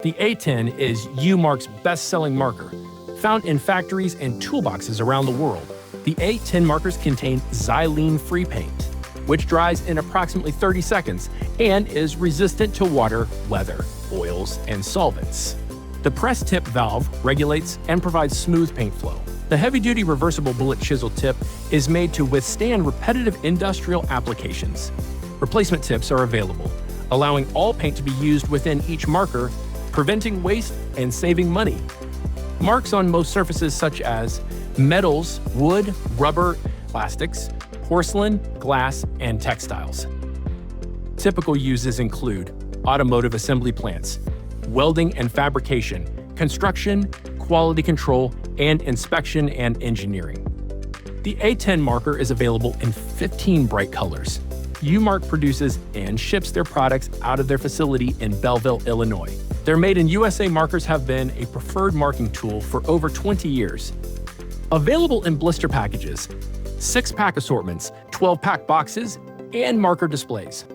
The A10 is U-MARK's best-selling marker. Found in factories and toolboxes around the world, the A10 markers contain xylene-free paint, which dries in approximately 30 seconds and is resistant to water, weather, oils, and solvents. The press tip valve regulates and provides smooth paint flow. The heavy-duty reversible bullet chisel tip is made to withstand repetitive industrial applications. Replacement tips are available, allowing all paint to be used within each marker, preventing waste and saving money. Marks on most surfaces such as metals, wood, rubber, plastics, porcelain, glass, and textiles. Typical uses include automotive assembly plants, welding and fabrication, construction, quality control, and inspection and engineering. The A10 marker is available in 15 bright colors. U-MARK produces and ships their products out of their facility in Belleville, Illinois. Their Made in USA markers have been a preferred marking tool for over 20 years. Available in blister packages, 6-pack assortments, 12-pack boxes, and marker displays.